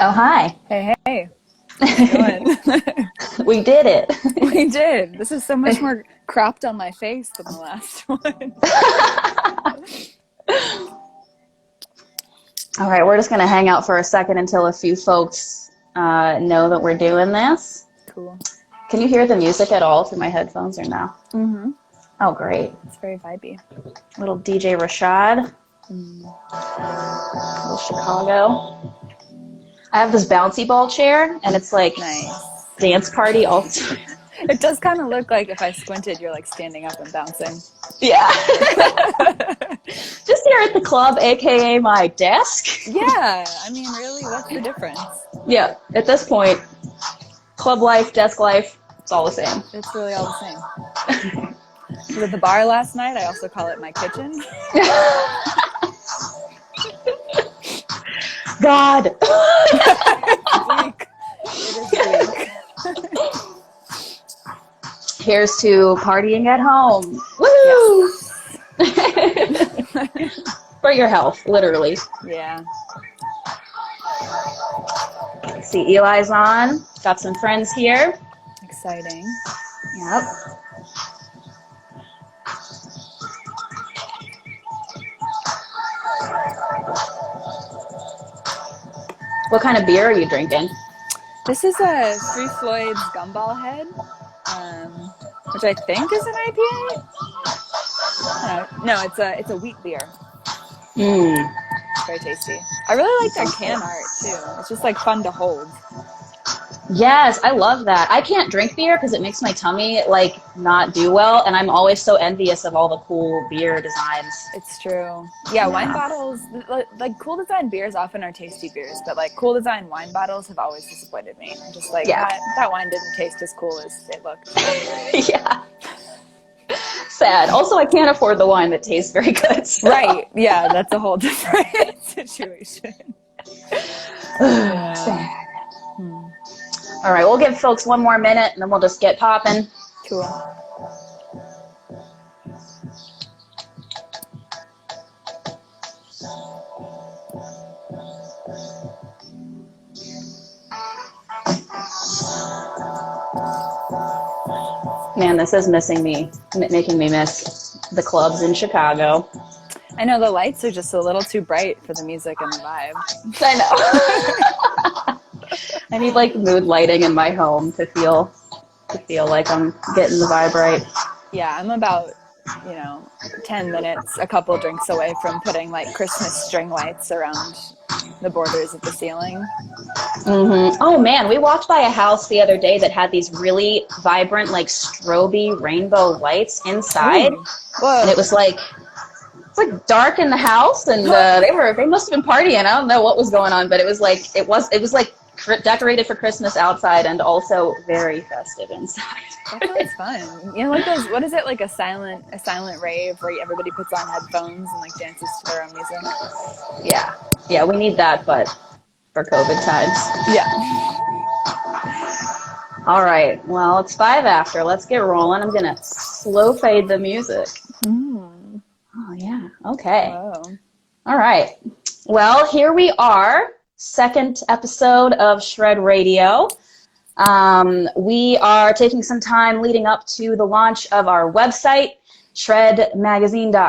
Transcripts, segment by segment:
Oh, hi. Hey, hey. How's it going? We did it. We did. This is so much more cropped on my face than the last one. All right, we're just going to hang out for a second until a few folks know that we're doing this. Cool. Can you hear the music at all through my headphones or no? Mm-hmm. Oh, great. It's very vibey. Little DJ Rashad. Little Chicago. I have this bouncy ball chair, and it's like Nice. dance party all the time. It does kind of look like if I squinted, you're like standing up and bouncing. Yeah. Just here at the club, aka my desk. Yeah. I mean, really, what's the difference? Yeah. At this point, club life, desk life, it's all the same. It's really all the same. I was at the bar last night. I also call it my kitchen. God. Bleak. It is bleak. Here's to partying at home. Woo! Yes. For your health, literally. Yeah. Let's see, Eli's on. Got some friends here. Exciting. Yep. What kind of beer are you drinking? This is a Three Floyds Gumball Head, which I think is an IPA. No, it's a wheat beer. It's very tasty. I really like their can art too. It's just like fun to hold. Yes, I love that. I can't drink beer because it makes my tummy like not do well, and I'm always so envious of all the cool beer designs. It's true. Yeah, wine bottles, like cool design beers often are tasty beers, but like cool design wine bottles have always disappointed me. I'm just like, that wine didn't taste as cool as it looked. Yeah. Sad. Also, I can't afford the wine that tastes very good. So. Right. Yeah, that's a whole different situation. Sad. All right, we'll give folks one more minute, and then we'll just get popping. Cool. Man, this is making me miss the clubs in Chicago. I know the lights are just a little too bright for the music and the vibe. I know. I need like mood lighting in my home to feel like I'm getting the vibe right. Yeah, I'm about 10 minutes, a couple drinks away from putting like Christmas string lights around the borders of the ceiling. Mm-hmm. Oh man, we walked by a house the other day that had these really vibrant, like stroby rainbow lights inside. Whoa. And it was like dark in the house, and they must have been partying. I don't know what was going on, but it was like decorated for Christmas outside and also very festive inside. That sounds fun. You know, like those, what is it, like a silent rave where everybody puts on headphones and like dances to their own music? Yeah, we need that, but for COVID times. Yeah. All right, well, it's 5 after. Let's get rolling. I'm gonna slow fade the music. Oh yeah, okay. Whoa. All right, well, here we are. Second episode of Shred Radio. We are taking some time leading up to the launch of our website, shred-mag.com,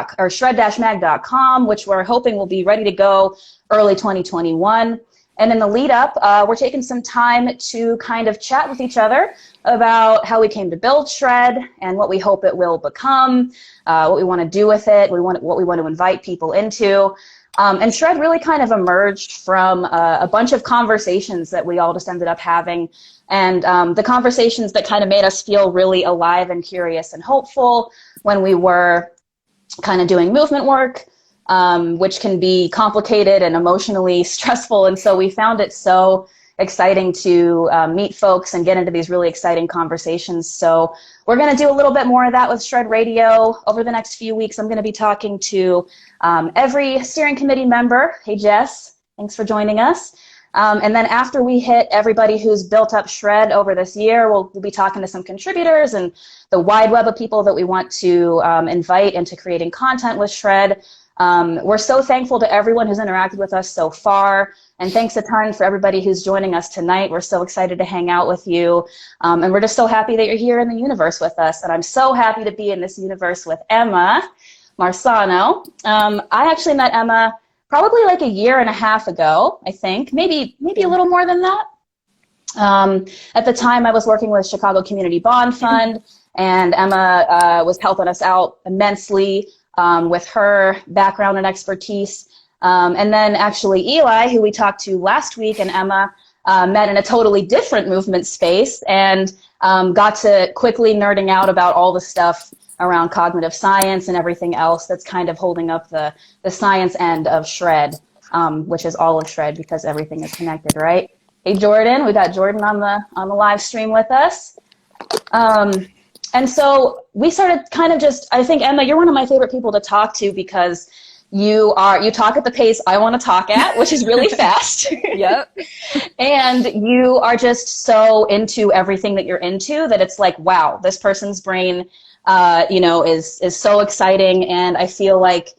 which we're hoping will be ready to go early 2021. And in the lead up, we're taking some time to kind of chat with each other about how we came to build Shred and what we hope it will become, what we want to do with it, what we want to invite people into. And Shred really kind of emerged from a bunch of conversations that we all just ended up having, and the conversations that kind of made us feel really alive and curious and hopeful when we were kind of doing movement work, which can be complicated and emotionally stressful. And so we found it so exciting to meet folks and get into these really exciting conversations. So we're going to do a little bit more of that with Shred Radio over the next few weeks. I'm going to be talking to every steering committee member. Hey, Jess, thanks for joining us. And then after we hit everybody who's built up Shred over this year, we'll be talking to some contributors and the wide web of people that we want to invite into creating content with Shred. We're so thankful to everyone who's interacted with us so far. And thanks a ton for everybody who's joining us tonight. We're so excited to hang out with you. And we're just so happy that you're here in the universe with us. And I'm so happy to be in this universe with Emma Marsano. I actually met Emma probably like a year and a half ago, I think. Maybe a little more than that. At the time, I was working with Chicago Community Bond Fund, and Emma was helping us out immensely with her background and expertise. And then actually Eli, who we talked to last week, and Emma met in a totally different movement space and got to quickly nerding out about all the stuff around cognitive science and everything else that's kind of holding up the science end of Shred, which is all of Shred because everything is connected, right? Hey, Jordan, we got Jordan on the live stream with us. And so we started kind of just, I think, Emma, you're one of my favorite people to talk to because you talk at the pace I want to talk at, which is really fast. Yep. And you are just so into everything that you're into that it's like, wow, this person's brain, is so exciting. And I feel like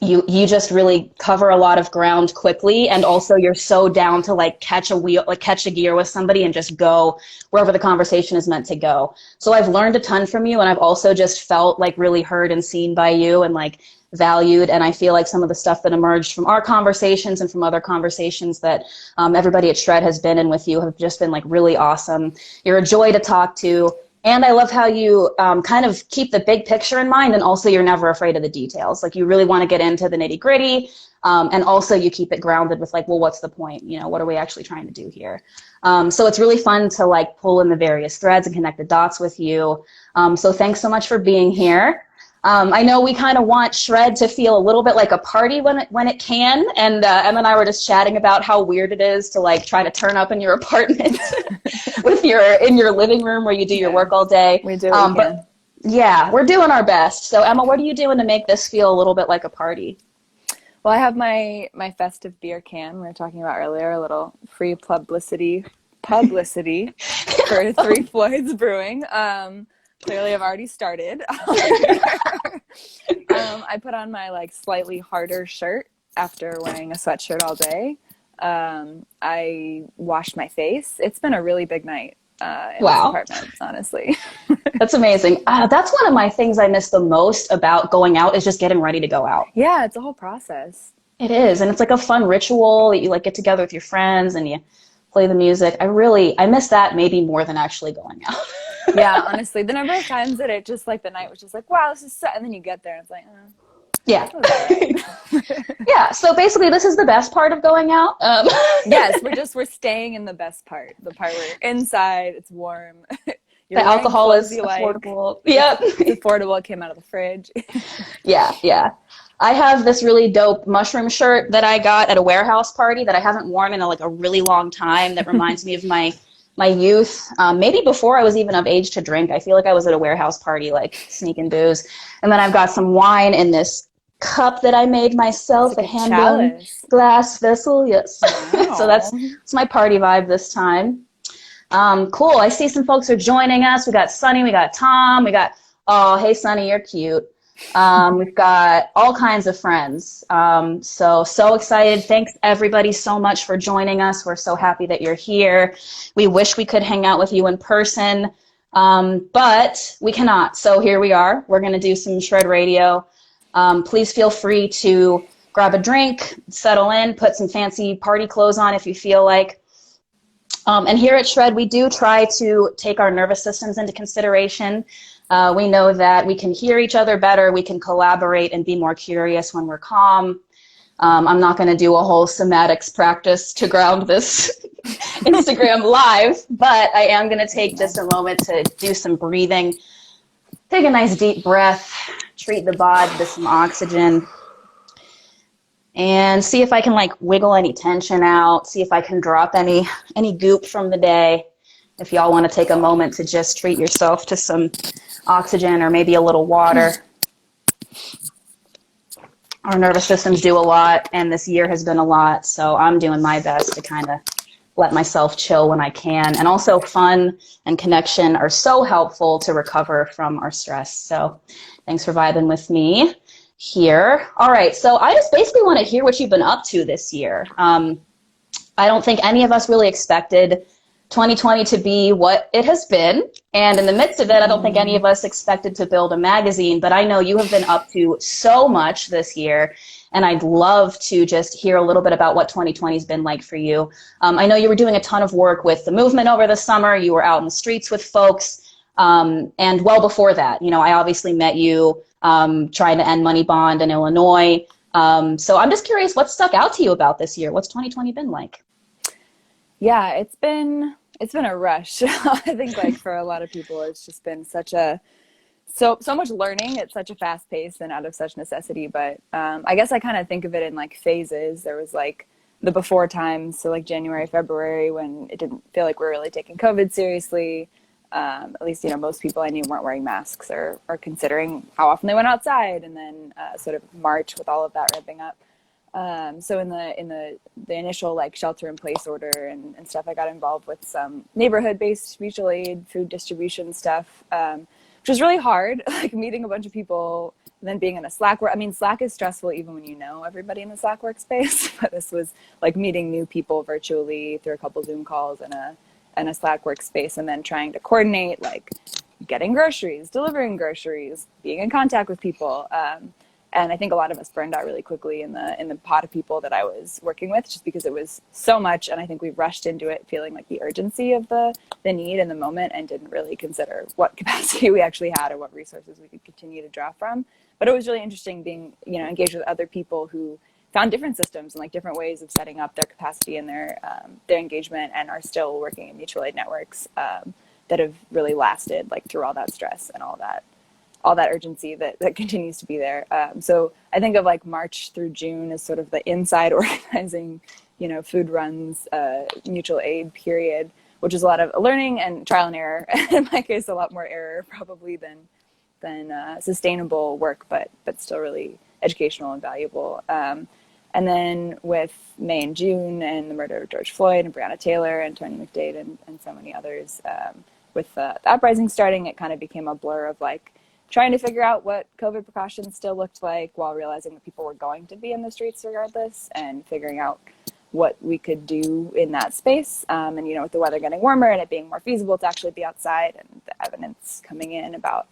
you just really cover a lot of ground quickly, and also you're so down to like catch a gear with somebody and just go wherever the conversation is meant to go. So I've learned a ton from you, and I've also just felt like really heard and seen by you and like valued. And I feel like some of the stuff that emerged from our conversations and from other conversations that everybody at Shred has been in with you have just been like really awesome. You're a joy to talk to. And I love how you kind of keep the big picture in mind, and also you're never afraid of the details. Like you really want to get into the nitty gritty, and also you keep it grounded with like, well, what's the point? What are we actually trying to do here? So it's really fun to like pull in the various threads and connect the dots with you. So thanks so much for being here. I know we kind of want Shred to feel a little bit like a party when it can, and Emma and I were just chatting about how weird it is to like try to turn up in your apartment in your living room where you do your work all day. We do. But yeah, we're doing our best. So Emma, what are you doing to make this feel a little bit like a party? Well, I have my festive beer can we were talking about earlier, a little free publicity for Three Floyds Brewing. Clearly, I've already started. I put on my like slightly harder shirt after wearing a sweatshirt all day. I washed my face. It's been a really big night in this apartment, honestly. That's amazing. That's one of my things I miss the most about going out is just getting ready to go out. Yeah, it's a whole process. It is, and it's like a fun ritual that you like get together with your friends and you play the music. I miss that maybe more than actually going out. Yeah, honestly, the number of times that it just like the night was just like, wow, this is so, and then you get there and it's like, yeah. Yeah, so basically this is the best part of going out. Yes, we're staying in the best part, the part where you're inside, it's warm. The alcohol is affordable. Yeah. It's affordable, it came out of the fridge. Yeah. I have this really dope mushroom shirt that I got at a warehouse party that I haven't worn in a really long time that reminds me of my youth, maybe before I was even of age to drink. I feel like I was at a warehouse party, like sneaking booze. And then I've got some wine in this cup that I made myself, a hand-blown glass vessel. Yes. Wow. So it's my party vibe this time. Cool. I see some folks are joining us. We got Sunny, we got Tom, oh, hey Sunny, you're cute. We've got all kinds of friends. So excited. Thanks everybody so much for joining us. We're so happy that you're here. We wish we could hang out with you in person, but we cannot. So here we are. We're going to do some Shred Radio. Please feel free to grab a drink, settle in, put some fancy party clothes on if you feel like. And here at Shred, we do try to take our nervous systems into consideration. We know that we can hear each other better, we can collaborate and be more curious when we're calm. I'm not going to do a whole somatics practice to ground this Instagram live, but I am going to take just a moment to do some breathing. Take a nice deep breath, treat the body to some oxygen, and see if I can wiggle any tension out, see if I can drop any goop from the day. If y'all want to take a moment to just treat yourself to some oxygen or maybe a little water. Our nervous systems do a lot, and this year has been a lot, so I'm doing my best to kind of let myself chill when I can. And also fun and connection are so helpful to recover from our stress. So thanks for vibing with me. here. All right, so I just basically want to hear what you've been up to this year. I don't think any of us really expected 2020 to be what it has been. And in the midst of it, I don't think any of us expected to build a magazine, but I know you have been up to so much this year. And I'd love to just hear a little bit about what 2020 has been like for you. I know you were doing a ton of work with the movement over the summer. You were out in the streets with folks. And well before that, you know, I obviously met you trying to end money bond in Illinois. So I'm just curious, what stuck out to you about this year? What's 2020 been like? Yeah, it's been a rush. I think like for a lot of people, it's just been so much learning at such a fast pace and out of such necessity. But I guess I kind of think of it in like phases. There was like the before times, so like January, February, when it didn't feel like we were really taking COVID seriously. At least, you know, most people I knew weren't wearing masks or considering how often they went outside. And then sort of March with all of that ramping up. So in the initial like shelter in place order and stuff, I got involved with some neighborhood-based mutual aid, food distribution stuff, which was really hard, like meeting a bunch of people and then being in a Slack I mean, Slack is stressful even when you know everybody in the Slack workspace, but this was like meeting new people virtually through a couple Zoom calls and a Slack workspace, and then trying to coordinate like getting groceries, delivering groceries, being in contact with people. And I think a lot of us burned out really quickly in the pot of people that I was working with, just because it was so much. And I think we rushed into it feeling like the urgency of the need in the moment, and didn't really consider what capacity we actually had or what resources we could continue to draw from. But it was really interesting being, you know, engaged with other people who found different systems and like different ways of setting up their capacity and their engagement, and are still working in mutual aid networks that have really lasted like through all that stress and all that urgency that continues to be there. So I think of like March through June as sort of the inside organizing, you know, food runs, mutual aid period, which is a lot of learning and trial and error. In my case, a lot more error probably than sustainable work, but still really educational and valuable. And then with May and June and the murder of George Floyd and Breonna Taylor and Tony McDade and so many others, with the uprising starting, it kind of became a blur of like trying to figure out what COVID precautions still looked like while realizing that people were going to be in the streets regardless, and figuring out what we could do in that space. And, you know, with the weather getting warmer and it being more feasible to actually be outside, and the evidence coming in about,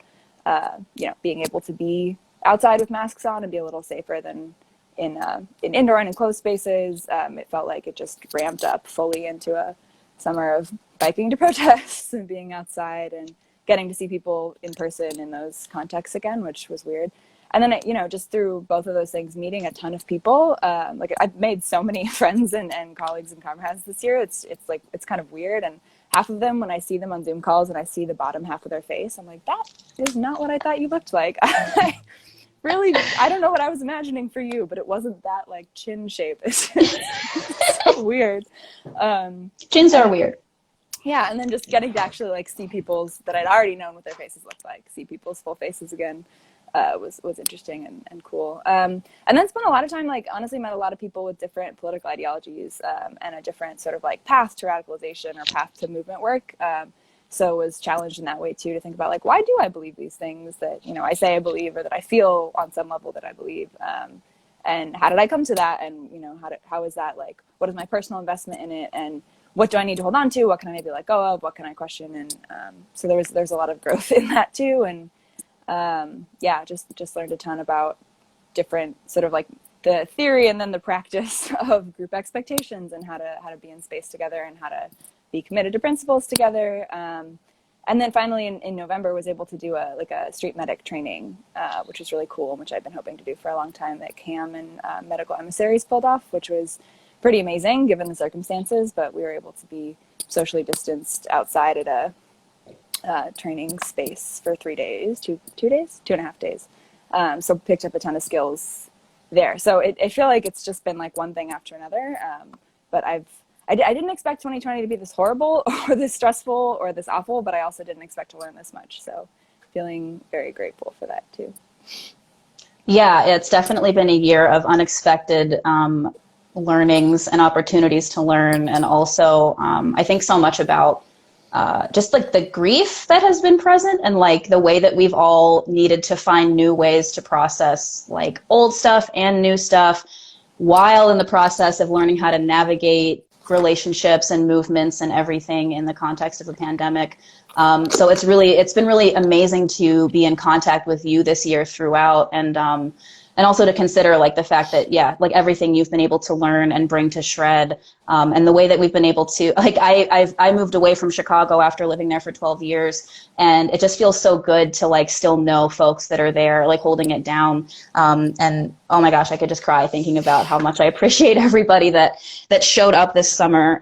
you know, being able to be outside with masks on and be a little safer than in indoor and enclosed spaces. It felt like it just ramped up fully into a summer of biking to protests and being outside and getting to see people in person in those contexts again, which was weird. And then, you know, just through both of those things, meeting a ton of people. Like I've made so many friends and colleagues and comrades this year. It's like, it's kind of weird. And half of them, when I see them on Zoom calls and I see the bottom half of their face, I'm like, that is not what I thought you looked like. Really, I don't know what I was imagining for you, but it wasn't that like chin shape. It's so weird. Chins are weird. Yeah, and then just getting to actually like see people's, that I'd already known what their faces looked like, see people's full faces again, was interesting and cool. And then spent a lot of time, like honestly met a lot of people with different political ideologies, and a different sort of like path to radicalization or path to movement work. So was challenged in that way too, to think about like, why do I believe these things that, you know, I say I believe, or that I feel on some level that I believe, and how did I come to that? And, you know, how is that like, what is my personal investment in it? And what do I need to hold on to? What can I maybe let go of? What can I question? And so there's a lot of growth in that too. And yeah, just learned a ton about different sort of like the theory and then the practice of group expectations, and how to be in space together, and how to be committed to principles together. And then finally in November was able to do a street medic training, which was really cool, which I've been hoping to do for a long time, that CAM and medical emissaries pulled off, which was pretty amazing given the circumstances. But we were able to be socially distanced outside at a training space for 3 days, 2.5 days. So picked up a ton of skills there. So I feel like it's just been like one thing after another. But I didn't expect 2020 to be this horrible or this stressful or this awful, but I also didn't expect to learn this much. So feeling very grateful for that too. Yeah, it's definitely been a year of unexpected learnings and opportunities to learn. And also, I think so much about just like the grief that has been present, and like the way that we've all needed to find new ways to process like old stuff and new stuff, while in the process of learning how to navigate relationships and movements and everything in the context of a pandemic. So it's been really amazing to be in contact with you this year throughout, and also to consider like the fact that, yeah, like everything you've been able to learn and bring to Shred, and the way that we've been able to, like, I moved away from Chicago after living there for 12 years, and it just feels so good to like still know folks that are there, like holding it down. And oh my gosh, I could just cry thinking about how much I appreciate everybody that showed up this summer,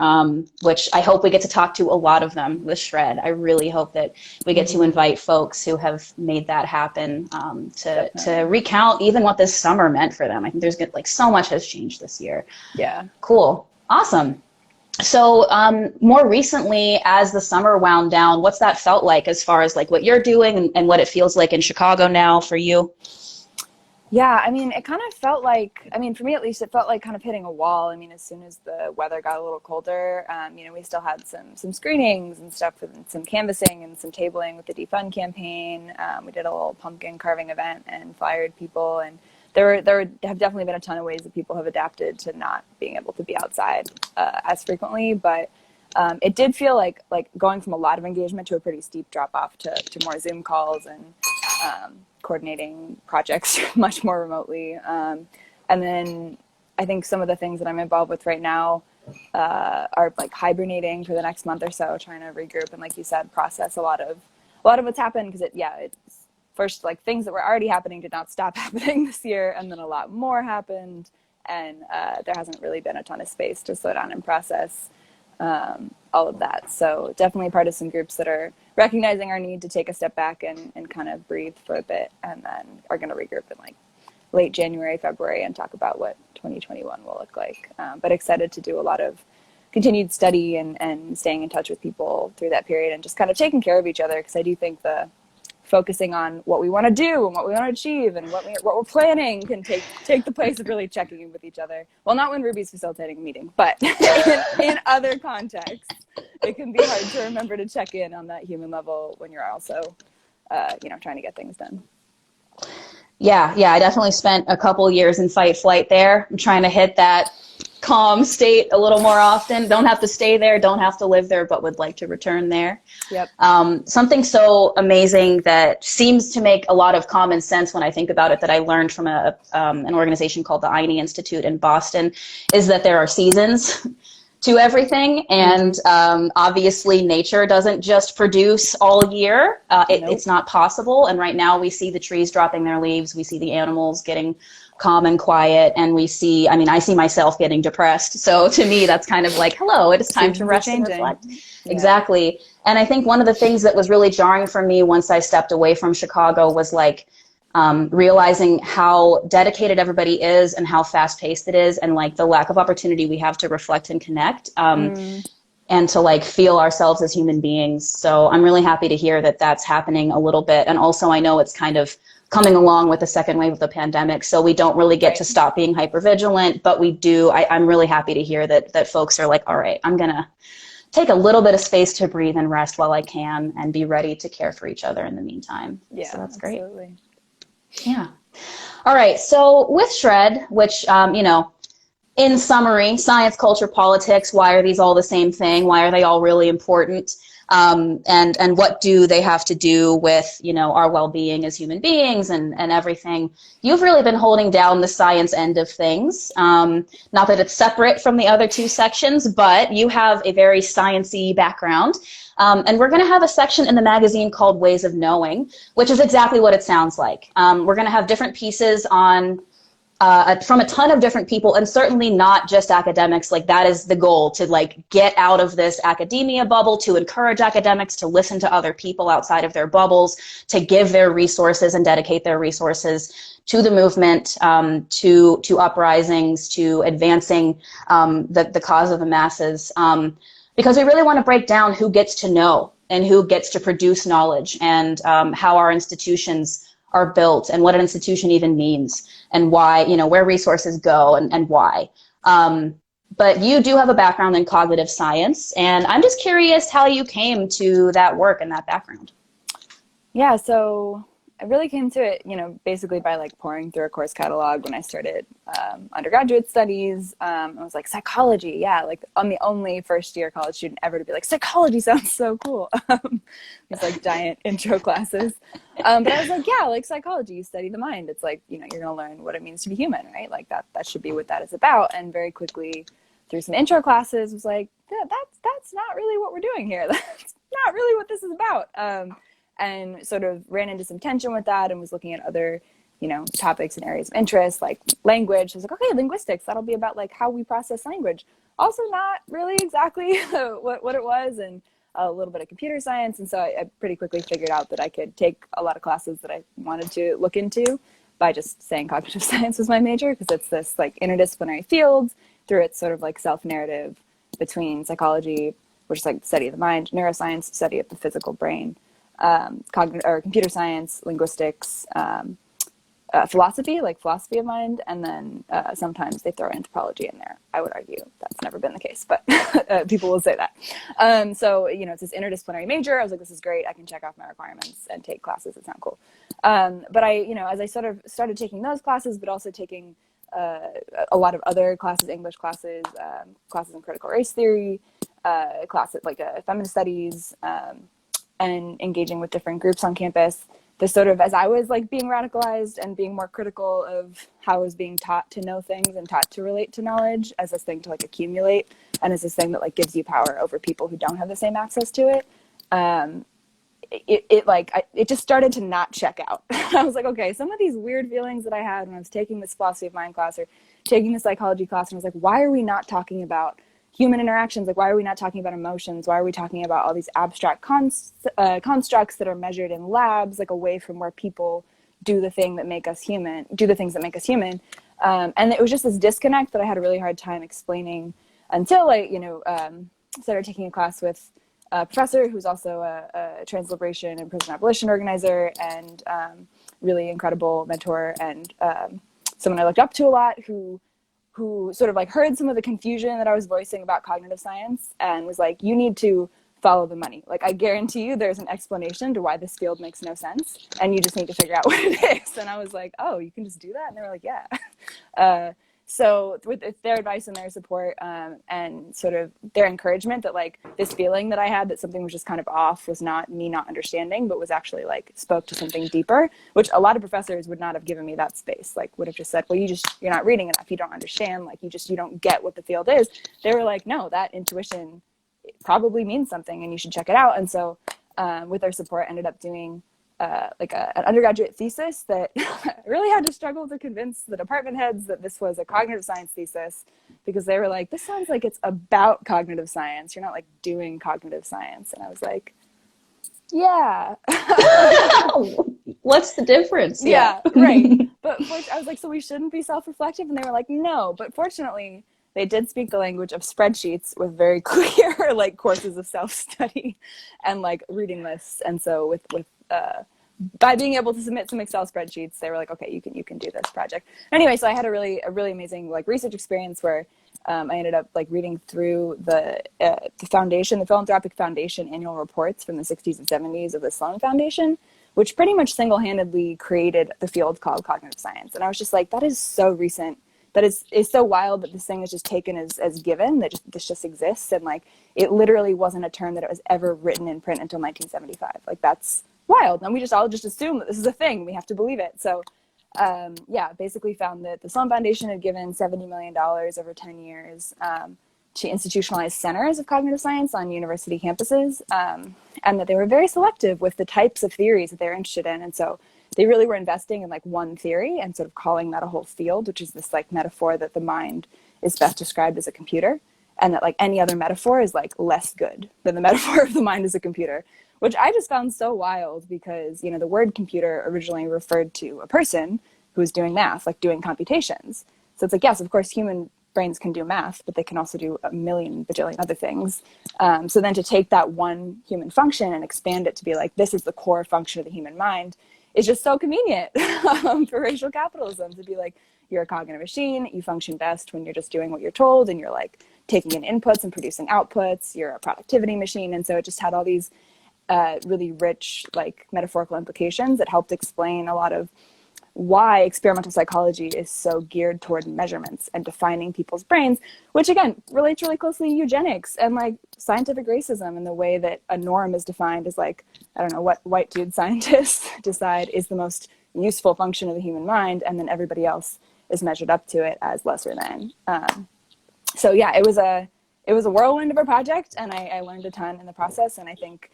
which I hope we get to talk to a lot of them with Shred. I really hope that we get to invite folks who have made that happen, to recount even what this summer meant for them. I think there's like so much has changed this year. Yeah. Cool. Awesome. So more recently, as the summer wound down, what's that felt like as far as like what you're doing and what it feels like in Chicago now for you? Yeah, I mean, it kind of felt like, I mean, for me at least, it felt like kind of hitting a wall. I mean, as soon as the weather got a little colder, you know, we still had some screenings and stuff, and some canvassing and some tabling with the Defund campaign. We did a little pumpkin carving event and flyered people, and there have definitely been a ton of ways that people have adapted to not being able to be outside as frequently, but it did feel like going from a lot of engagement to a pretty steep drop off to more Zoom calls and coordinating projects much more remotely. And then I think some of the things that I'm involved with right now are like hibernating for the next month or so, trying to regroup and, like you said, process a lot of what's happened, because it's first, like, things that were already happening did not stop happening this year, and then a lot more happened, and there hasn't really been a ton of space to slow down and process all of that. So definitely part of some groups that are recognizing our need to take a step back and kind of breathe for a bit, and then are going to regroup in like late January, February, and talk about what 2021 will look like. But excited to do a lot of continued study and staying in touch with people through that period, and just kind of taking care of each other, because I do think the focusing on what we want to do and what we want to achieve and what we're planning can take the place of really checking in with each other. Well, not when Ruby's facilitating a meeting, but in other contexts, it can be hard to remember to check in on that human level when you're also, trying to get things done. Yeah, I definitely spent a couple years in fight flight there. I'm trying to hit that calm state a little more often. Don't have to stay there, don't have to live there, but would like to return there. Yep. Something so amazing that seems to make a lot of common sense when I think about it, that I learned from an organization called the Ine Institute in Boston, is that there are seasons to everything. And obviously nature doesn't just produce all year. Nope. It's not possible. And right now we see the trees dropping their leaves. We see the animals getting calm and quiet. And I see myself getting depressed. So to me, that's kind of like, hello, it is time to rest and reflect. Yeah. Exactly. And I think one of the things that was really jarring for me once I stepped away from Chicago was like, realizing how dedicated everybody is and how fast paced it is, and like the lack of opportunity we have to reflect and connect, and to like feel ourselves as human beings. So I'm really happy to hear that that's happening a little bit. And also I know it's kind of coming along with the second wave of the pandemic, so we don't really get to stop being hypervigilant, but we do. I'm really happy to hear that folks are like, all right, I'm gonna take a little bit of space to breathe and rest while I can, and be ready to care for each other in the meantime. Yeah, so that's great. Absolutely. Yeah. All right. So with Shred, which, in summary, science, culture, politics, why are these all the same thing? Why are they all really important? And what do they have to do with, our well-being as human beings and everything? You've really been holding down the science end of things. Not that it's separate from the other two sections, but you have a very sciencey background. And we're going to have a section in the magazine called Ways of Knowing, which is exactly what it sounds like. We're going to have different pieces on from a ton of different people, and certainly not just academics. Like, that is the goal, to like get out of this academia bubble, to encourage academics to listen to other people outside of their bubbles, to give their resources and dedicate their resources to the movement, to uprisings, to advancing the cause of the masses. Because we really want to break down who gets to know and who gets to produce knowledge, and how our institutions are built, and what an institution even means, and why, where resources go, and why. but you do have a background in cognitive science, and I'm just curious how you came to that work and that background. Yeah, so I really came to it, basically by like pouring through a course catalog when I started undergraduate studies. I was like, psychology, yeah, like I'm the only first year college student ever to be like, psychology sounds so cool. These like giant intro classes. But I was like, yeah, like psychology, you study the mind. It's like, you're going to learn what it means to be human, right? Like that should be what that is about. And very quickly through some intro classes was like, yeah, that's not really what we're doing here. That's not really what this is about. And sort of ran into some tension with that and was looking at other, topics and areas of interest, like language. I was like, okay, linguistics, that'll be about like how we process language. Also not really exactly what it was, and a little bit of computer science. And so I pretty quickly figured out that I could take a lot of classes that I wanted to look into by just saying cognitive science was my major, because it's this like interdisciplinary field through its sort of like self-narrative between psychology, which is like the study of the mind, neuroscience, study of the physical brain, computer science, linguistics, philosophy, like philosophy of mind, and then sometimes they throw anthropology in there. I would argue that's never been the case, but people will say that. So, it's this interdisciplinary major. I was like, this is great. I can check off my requirements and take classes that sound cool. But I, as I sort of started taking those classes, but also taking a lot of other classes, English classes, classes in critical race theory, classes like feminist studies, and engaging with different groups on campus, this sort of, as I was like being radicalized and being more critical of how I was being taught to know things and taught to relate to knowledge as this thing to like accumulate, and as this thing that like gives you power over people who don't have the same access to it, it just started to not check out. I was like, okay, some of these weird feelings that I had when I was taking this philosophy of mind class or taking the psychology class, and I was like, why are we not talking about human interactions? Like, why are we not talking about emotions? Why are we talking about all these abstract constructs that are measured in labs, like away from where people do the things that make us human? And it was just this disconnect that I had a really hard time explaining until I, started taking a class with a professor who's also a trans liberation and prison abolition organizer, and really incredible mentor, and someone I looked up to a lot, who sort of like heard some of the confusion that I was voicing about cognitive science and was like, you need to follow the money. Like, I guarantee you there's an explanation to why this field makes no sense, and you just need to figure out what it is. And I was like, oh, you can just do that? And they were like, yeah. So with their advice and their support, and sort of their encouragement that like this feeling that I had that something was just kind of off was not me not understanding, but was actually like spoke to something deeper, which a lot of professors would not have given me that space. Like, would have just said, well, you're not reading enough. You don't understand. Like, you don't get what the field is. They were like, no, that intuition probably means something and you should check it out. And so with their support, ended up doing an undergraduate thesis that I really had to struggle to convince the department heads that this was a cognitive science thesis, because they were like, this sounds like it's about cognitive science. You're not like doing cognitive science. And I was like, yeah. What's the difference? Yeah, right. But I was like, so we shouldn't be self-reflective? And they were like, no. But fortunately, they did speak the language of spreadsheets with very clear like courses of self-study and like reading lists. And so with by being able to submit some Excel spreadsheets, they were like, okay, you can do this project. Anyway, so I had a really amazing like research experience where I ended up like reading through the Philanthropic Foundation annual reports from the 60s and 70s of the Sloan Foundation, which pretty much single-handedly created the field called cognitive science. And I was just like, that is so recent. That is so wild that this thing is just taken as given, that this just exists. And like, it literally wasn't a term that it was ever written in print until 1975. Like, that's wild. And we just all just assume that this is a thing. We have to believe it. So basically found that the Sloan Foundation had given $70 million over 10 years to institutionalize centers of cognitive science on university campuses, and that they were very selective with the types of theories that they were interested in. And so they really were investing in like one theory and sort of calling that a whole field, which is this like metaphor that the mind is best described as a computer, and that like any other metaphor is like less good than the metaphor of the mind as a computer, which I just found so wild because, the word computer originally referred to a person who was doing math, like doing computations. So it's like, yes, of course, human brains can do math, but they can also do a million bajillion other things. So then to take that one human function and expand it to be like, this is the core function of the human mind, is just so convenient for racial capitalism, to be like, you're a cog in a machine. You function best when you're just doing what you're told and you're like taking in inputs and producing outputs. You're a productivity machine. And so it just had all these really rich like metaphorical implications that helped explain a lot of why experimental psychology is so geared toward measurements and defining people's brains, which again relates really closely to eugenics and like scientific racism, and the way that a norm is defined as like, I don't know, what white dude scientists decide is the most useful function of the human mind, and then everybody else is measured up to it as lesser than. So yeah, it was a whirlwind of a project, and I learned a ton in the process, and I think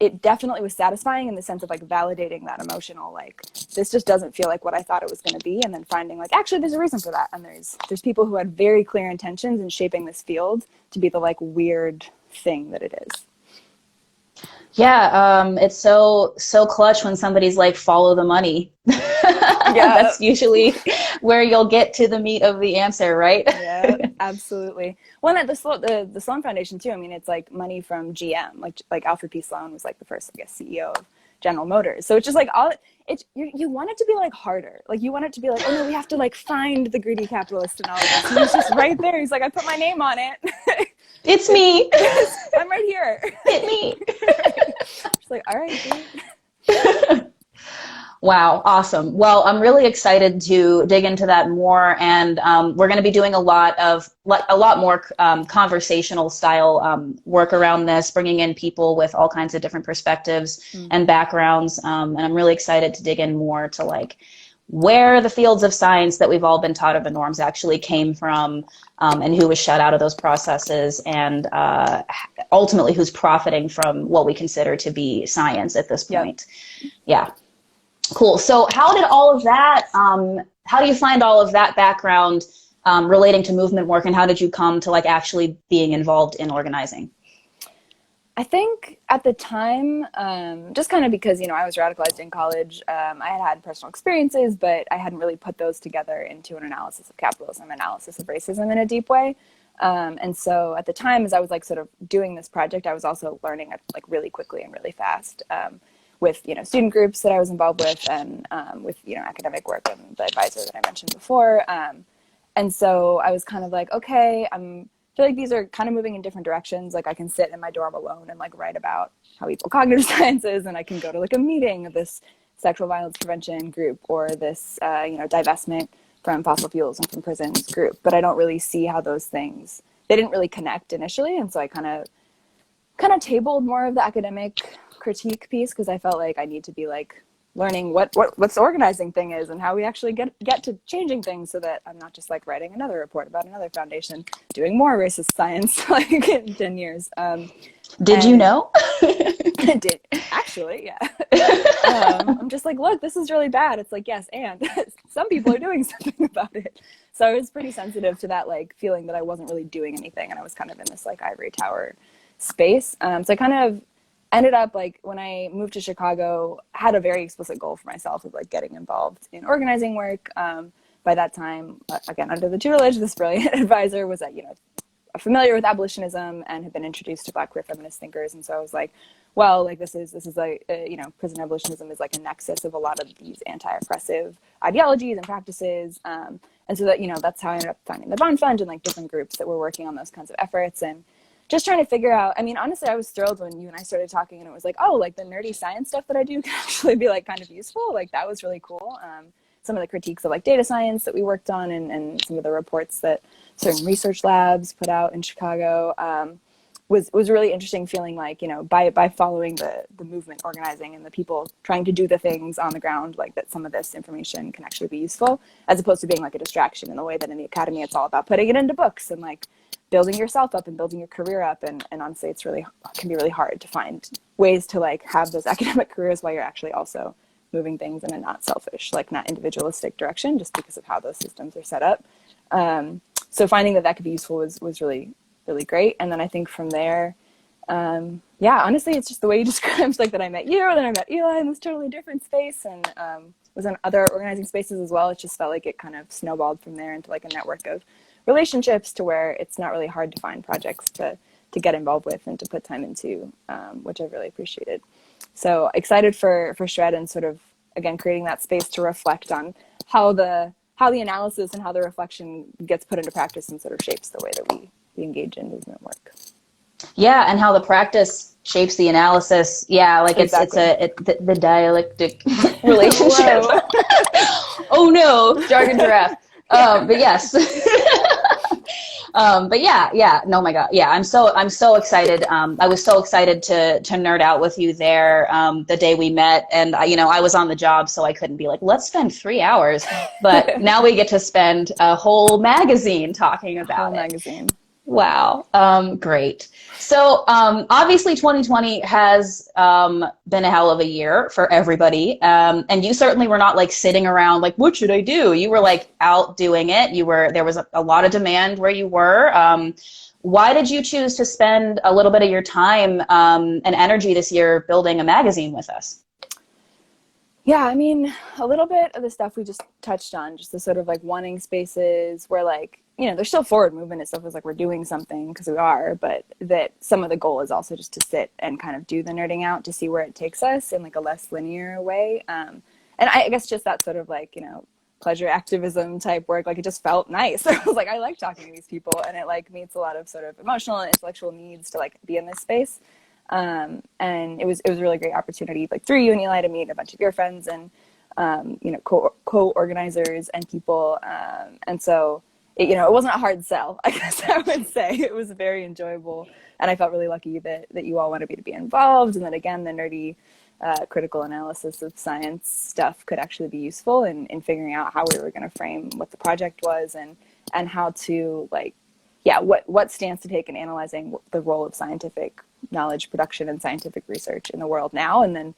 it definitely was satisfying in the sense of like validating that emotional, like, this just doesn't feel like what I thought it was going to be, and then finding like, actually there's a reason for that, and there's people who had very clear intentions in shaping this field to be the like weird thing that it is. Yeah, it's so clutch when somebody's like, follow the money. Yeah. That's usually where you'll get to the meat of the answer, right? Yeah, absolutely. Well, and at the Sloan Foundation too, I mean, it's like money from GM, like Alfred P. Sloan was like the first, I guess, CEO of General Motors. So it's just like you want it to be like harder. Like you want it to be like, oh no, we have to like find the greedy capitalist and all of this. And he's just right there. He's like, I put my name on it. It's me. I'm right here. Hit me. She's like, all right, dude. Wow, awesome. Well, I'm really excited to dig into that more, and we're going to be doing a lot more conversational style work around this, bringing in people with all kinds of different perspectives and backgrounds, and I'm really excited to dig in more to like where the fields of science that we've all been taught are the norms actually came from, and who was shut out of those processes, and ultimately who's profiting from what we consider to be science at this point. Yep. Yeah. Cool. So how did all of that, how do you find all of that background relating to movement work, and how did you come to like actually being involved in organizing? I think at the time, just kind of because, you know, I was radicalized in college, I had personal experiences, but I hadn't really put those together into an analysis of capitalism, analysis of racism in a deep way. And so at the time, as I was like sort of doing this project, I was also learning like really quickly and really fast. With, you know, student groups that I was involved with, and with, you know, academic work and the advisor that I mentioned before. And so I was kind of like, okay, I feel like these are kind of moving in different directions. Like I can sit in my dorm alone and like write about how equal cognitive science is, and I can go to like a meeting of this sexual violence prevention group or this, you know, divestment from fossil fuels and from prisons group. But I don't really see how those things, they didn't really connect initially. And so I kind of tabled more of the academic critique piece, because I felt like I need to be like learning what the organizing thing is and how we actually get to changing things, so that I'm not just like writing another report about another foundation doing more racist science like in 10 years. Did you know? I did, actually, yeah. I'm just like, look, this is really bad. It's like, yes, and some people are doing something about it. So I was pretty sensitive to that like feeling that I wasn't really doing anything, and I was kind of in this like ivory tower space. So I kind of ended up like, when I moved to Chicago, had a very explicit goal for myself of like getting involved in organizing work. By that time, again, under the tutelage, this brilliant advisor was that, you know, familiar with abolitionism and had been introduced to Black queer feminist thinkers. And so I was like, well, like this is like, you know, prison abolitionism is like a nexus of a lot of these anti-oppressive ideologies and practices. And so that, you know, that's how I ended up finding the Bond Fund and like different groups that were working on those kinds of efforts. And just trying to figure out, I mean, honestly, I was thrilled when you and I started talking, and it was like, oh, like the nerdy science stuff that I do can actually be like kind of useful. Like that was really cool. Some of the critiques of like data science that we worked on, and some of the reports that certain research labs put out in Chicago was really interesting, feeling like, you know, by following the movement organizing and the people trying to do the things on the ground, like that some of this information can actually be useful, as opposed to being like a distraction in the way that in the academy it's all about putting it into books and like building yourself up and building your career up. And honestly, it's can be really hard to find ways to like have those academic careers while you're actually also moving things in a not selfish, like not individualistic direction, just because of how those systems are set up. So finding that could be useful was really, really great. And then I think from there, yeah, honestly, it's just the way you described, like that I met you, and then I met Eli in this totally different space, and was in other organizing spaces as well. It just felt like it kind of snowballed from there into like a network of relationships, to where it's not really hard to find projects to get involved with and to put time into, which I really appreciated. So excited for Shred, and sort of, again, creating that space to reflect on how the analysis and how the reflection gets put into practice and sort of shapes the way that we engage in movement work. Yeah, and how the practice shapes the analysis. Yeah, like Exactly. the dialectic relationship. Oh no, Jargon Giraffe. But yes. But yeah, no, my God. Yeah, I'm so excited. I was so excited to nerd out with you there the day we met. And, I was on the job, so I couldn't be like, let's spend 3 hours. But now we get to spend a whole magazine talking about it. Magazine. Wow. Great. So obviously 2020 has been a hell of a year for everybody. And you certainly were not like sitting around like, what should I do? You were like out doing it. There was a lot of demand where you were. Why did you choose to spend a little bit of your time and energy this year building a magazine with us? Yeah, I mean, a little bit of the stuff we just touched on, just the sort of like wanting spaces where like, there's still forward movement and stuff is like we're doing something because we are, but that some of the goal is also just to sit and kind of do the nerding out to see where it takes us in like a less linear way. And I guess just that sort of like, pleasure activism type work, like it just felt nice. I was like, I like talking to these people, and it like meets a lot of sort of emotional and intellectual needs to like be in this space. And it was a really great opportunity, like through you and Eli, to meet a bunch of your friends and, co-organizers and people. And so, it wasn't a hard sell, I guess I would say. It was very enjoyable. And I felt really lucky that you all wanted me to be involved. And that, again, the nerdy critical analysis of science stuff could actually be useful in figuring out how we were going to frame what the project was and how to, like, what stance to take in analyzing the role of scientific knowledge production and scientific research in the world now. And then,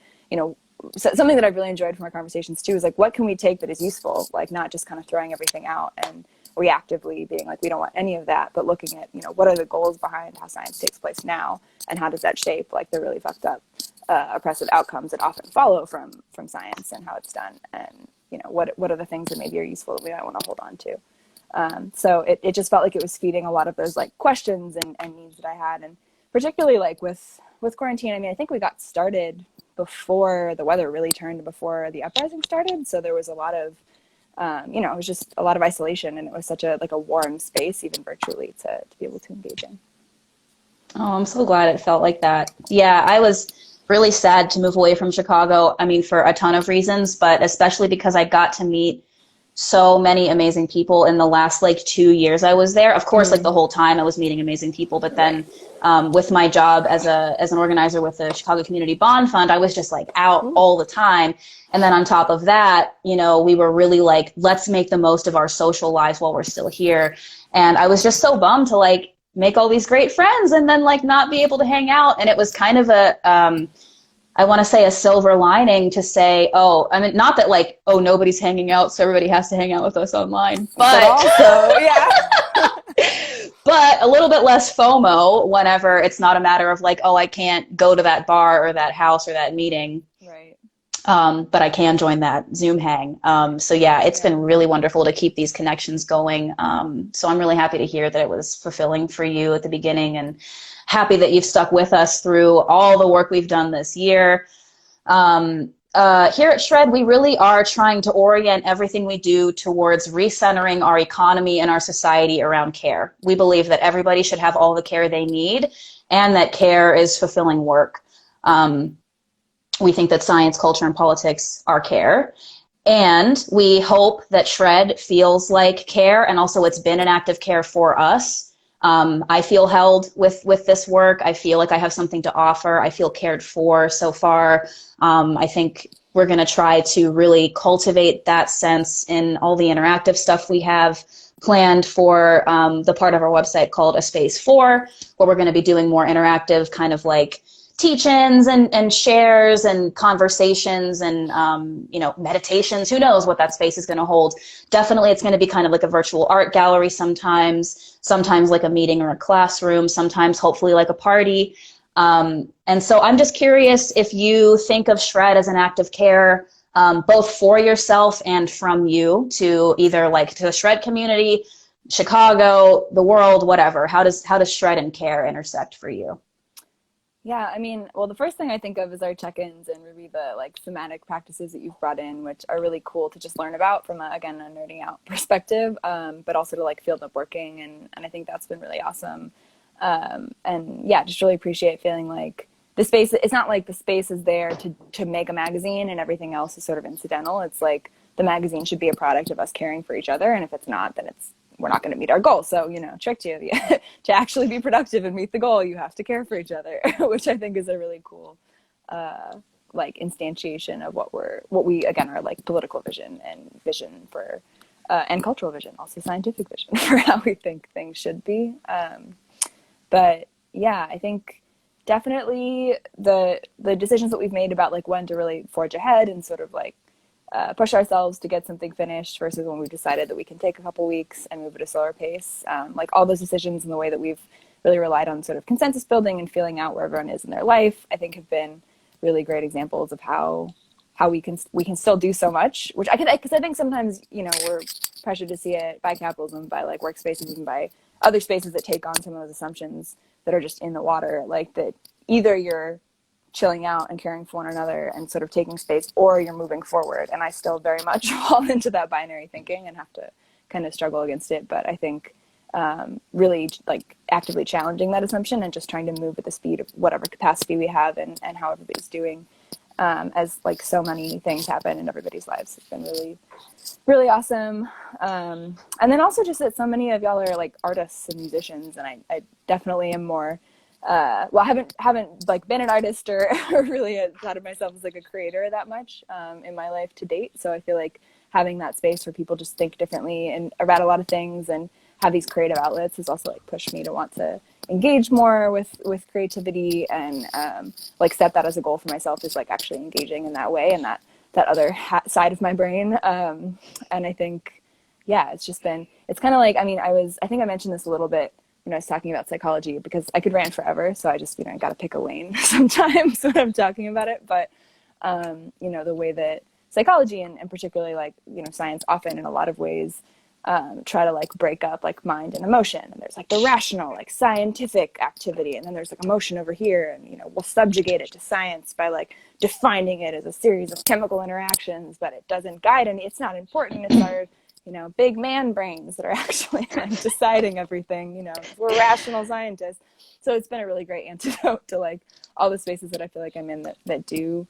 something that I've really enjoyed from our conversations too is like, what can we take that is useful? Like not just kind of throwing everything out and reactively being like, we don't want any of that, but looking at, what are the goals behind how science takes place now? And how does that shape like the really fucked up oppressive outcomes that often follow from science and how it's done? And, what are the things that maybe are useful that we might want to hold on to? So it just felt like it was feeding a lot of those like questions and needs that I had. And particularly like with quarantine, I mean, I think we got started before the weather really turned, before the uprising started. So there was a lot of, it was just a lot of isolation, and it was such a warm space, even virtually, to be able to engage in. Oh, I'm so glad it felt like that. Yeah, I was really sad to move away from Chicago. I mean, for a ton of reasons, but especially because I got to meet so many amazing people in the last like 2 years I was there. Of course, like the whole time I was meeting amazing people, but then with my job as an organizer with the Chicago Community Bond Fund, I was just like out all the time. And then on top of that, we were really like, let's make the most of our social lives while we're still here. And I was just so bummed to like make all these great friends and then like not be able to hang out. And it was kind of I want to say a silver lining to say, I mean, not that like, nobody's hanging out, so everybody has to hang out with us online, but also, yeah, but a little bit less FOMO whenever it's not a matter of like, I can't go to that bar or that house or that meeting. Right. But I can join that Zoom hang. So yeah, it's been really wonderful to keep these connections going. So I'm really happy to hear that it was fulfilling for you at the beginning, and happy that you've stuck with us through all the work we've done this year. Here at Shred, we really are trying to orient everything we do towards recentering our economy and our society around care. We believe that everybody should have all the care they need, and that care is fulfilling work. We think that science, culture, and politics are care. And we hope that Shred feels like care, and also it's been an act of care for us. I feel held with this work. I feel like I have something to offer. I feel cared for so far. I think we're going to try to really cultivate that sense in all the interactive stuff we have planned for the part of our website called A Space For, where we're going to be doing more interactive kind of like teach-ins and shares and conversations and, meditations. Who knows what that space is going to hold. Definitely it's going to be kind of like a virtual art gallery sometimes like a meeting or a classroom, sometimes hopefully like a party. And so I'm just curious if you think of Shred as an act of care, both for yourself and from you to either like to the Shred community, Chicago, the world, whatever. How does Shred and care intersect for you? Yeah, I mean, well, the first thing I think of is our check-ins and really the like thematic practices that you've brought in, which are really cool to just learn about from again, a nerding out perspective, but also to like field up working. And I think that's been really awesome. And yeah, just really appreciate feeling like the space, it's not like the space is there to make a magazine and everything else is sort of incidental. It's like the magazine should be a product of us caring for each other. And if it's not, then we're not going to meet our goal. So, tricked you. To actually be productive and meet the goal, you have to care for each other, which I think is a really cool, like instantiation of what we again, are like political vision and vision for, and cultural vision, also scientific vision for how we think things should be. But yeah, I think definitely the decisions that we've made about like when to really forge ahead and sort of like push ourselves to get something finished versus when we've decided that we can take a couple weeks and move at a slower pace. Like all those decisions and the way that we've really relied on sort of consensus building and feeling out where everyone is in their life, I think have been really great examples of how we can still do so much, which because I think sometimes, we're pressured to see it by capitalism, by like workspaces and by other spaces that take on some of those assumptions that are just in the water, like that either you're chilling out and caring for one another and sort of taking space, or you're moving forward. And I still very much fall into that binary thinking and have to kind of struggle against it. But I think really like actively challenging that assumption and just trying to move at the speed of whatever capacity we have and how everybody's doing, as like so many things happen in everybody's lives. It's been really, really awesome. And then also just that so many of y'all are like artists and musicians, and I definitely am more well, I haven't like been an artist or really thought of myself as like a creator that much in my life to date. So I feel like having that space where people just think differently and about a lot of things and have these creative outlets has also like pushed me to want to engage more with creativity and like set that as a goal for myself, is like actually engaging in that way and that other side of my brain. And I think, yeah, it's kind of like, I mean, I think I mentioned this a little bit when I was talking about psychology, because I could rant forever. So I just, got to pick a lane sometimes when I'm talking about it. But, the way that psychology and particularly like, science often in a lot of ways try to like break up like mind and emotion. And there's like the rational, like scientific activity. And then there's like emotion over here. And, we'll subjugate it to science by like defining it as a series of chemical interactions, but it doesn't guide any, it's not important. It's our, big man brains that are actually like deciding everything, we're rational scientists. So it's been a really great antidote to like all the spaces that I feel like I'm in that do,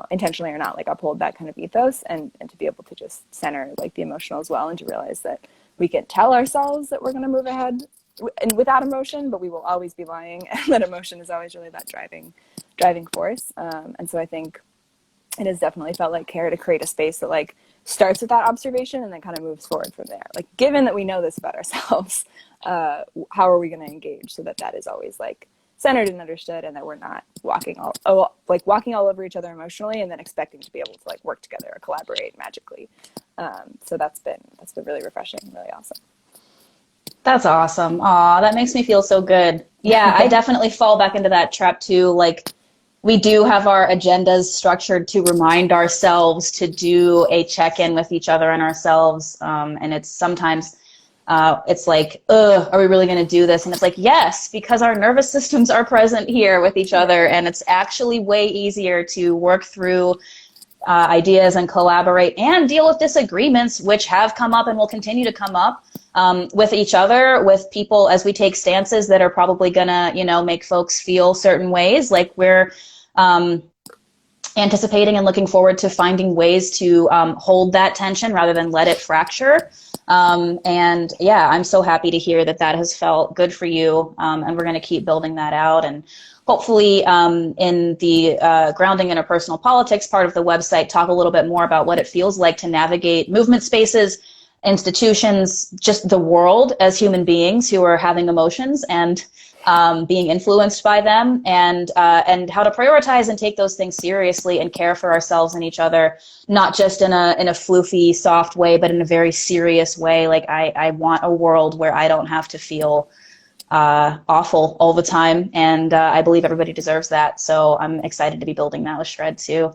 intentionally or not, like uphold that kind of ethos and to be able to just center like the emotional as well, and to realize that we can tell ourselves that we're going to move ahead and without emotion, but we will always be lying, and that emotion is always really that driving force. And so I think it has definitely felt like care to create a space that like starts with that observation and then kind of moves forward from there. Like, given that we know this about ourselves, how are we going to engage so that is always like centered and understood, and that we're not walking all over each other emotionally and then expecting to be able to like work together or collaborate magically. So that's been really refreshing, really awesome. That's awesome. Aw, that makes me feel so good. Yeah, I definitely fall back into that trap too. Like, we do have our agendas structured to remind ourselves to do a check-in with each other and ourselves. And it's sometimes, it's like, are we really going to do this? And it's like, yes, because our nervous systems are present here with each other. And it's actually way easier to work through ideas and collaborate and deal with disagreements, which have come up and will continue to come up with each other, with people, as we take stances that are probably gonna, make folks feel certain ways. Like, we're anticipating and looking forward to finding ways to hold that tension rather than let it fracture. And yeah, I'm so happy to hear that has felt good for you. And we're going to keep building that out. And hopefully in the grounding interpersonal politics part of the website, talk a little bit more about what it feels like to navigate movement spaces, institutions, just the world as human beings who are having emotions and being influenced by them, and how to prioritize and take those things seriously and care for ourselves and each other, not just in a floofy, soft way, but in a very serious way. Like, I want a world where I don't have to feel awful all the time, and I believe everybody deserves that. So I'm excited to be building that with Shred too.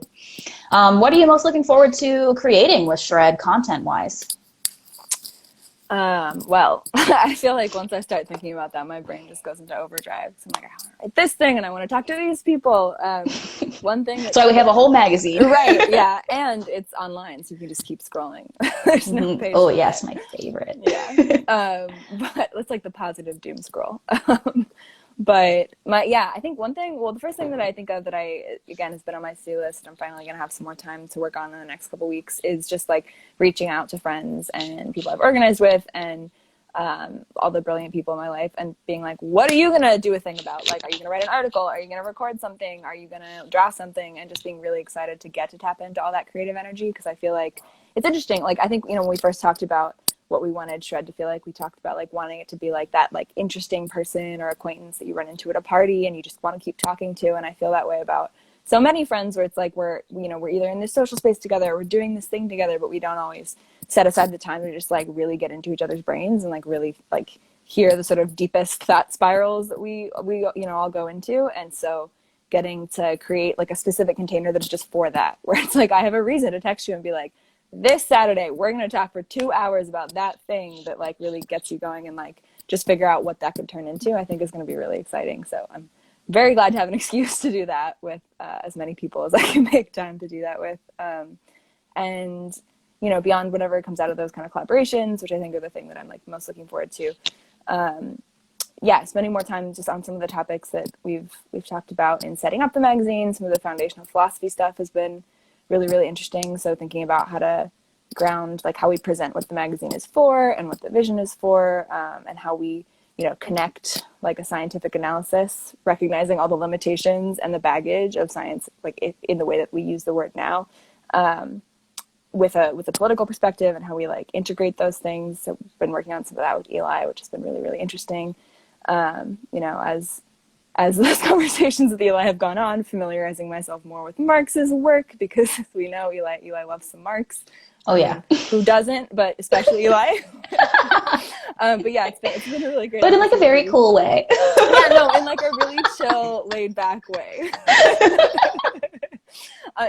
What are you most looking forward to creating with Shred content-wise? Well, I feel like once I start thinking about that, my brain just goes into overdrive. So I'm like, I want to write this thing and I want to talk to these people. One thing that So we have a whole magazine. Right, yeah, and it's online, so you can just keep scrolling. There's no page. Oh, yes, my favorite. Yeah, but it's like the positive doom scroll. But I think one thing, well, the first thing that I think of that again, has been on my to-do list, and I'm finally going to have some more time to work on in the next couple weeks, is just like reaching out to friends and people I've organized with and all the brilliant people in my life and being like, what are you going to do a thing about? Like, are you going to write an article? Are you going to record something? Are you going to draw something? And just being really excited to get to tap into all that creative energy, because I feel like it's interesting. Like, I think, when we first talked about what we wanted Shred to feel like, we talked about like wanting it to be like that like interesting person or acquaintance that you run into at a party and you just want to keep talking to. And I feel that way about so many friends, where it's like we're either in this social space together or we're doing this thing together, but we don't always set aside the time to just like really get into each other's brains and like really like hear the sort of deepest thought spirals that we all go into. And so getting to create like a specific container that's just for that, where it's like I have a reason to text you and be like, this Saturday, we're going to talk for 2 hours about that thing that like really gets you going, and like just figure out what that could turn into, I think is going to be really exciting. So I'm very glad to have an excuse to do that with as many people as I can make time to do that with. And, beyond whatever comes out of those kind of collaborations, which I think are the thing that I'm like most looking forward to. Spending more time just on some of the topics that we've talked about in setting up the magazine. Some of the foundational philosophy stuff has been really, really interesting. So thinking about how to ground, like how we present what the magazine is for and what the vision is for, and how we, connect like a scientific analysis, recognizing all the limitations and the baggage of science, like in the way that we use the word now, with a political perspective, and how we like integrate those things. So we've been working on some of that with Eli, which has been really, really interesting. As those conversations with Eli have gone on, familiarizing myself more with Marx's work, because as we know, Eli loves some Marx. Oh yeah, who doesn't? But especially Eli. But yeah, it's been a really great. But in like a very cool way. Yeah, no, in like a really chill, laid back way.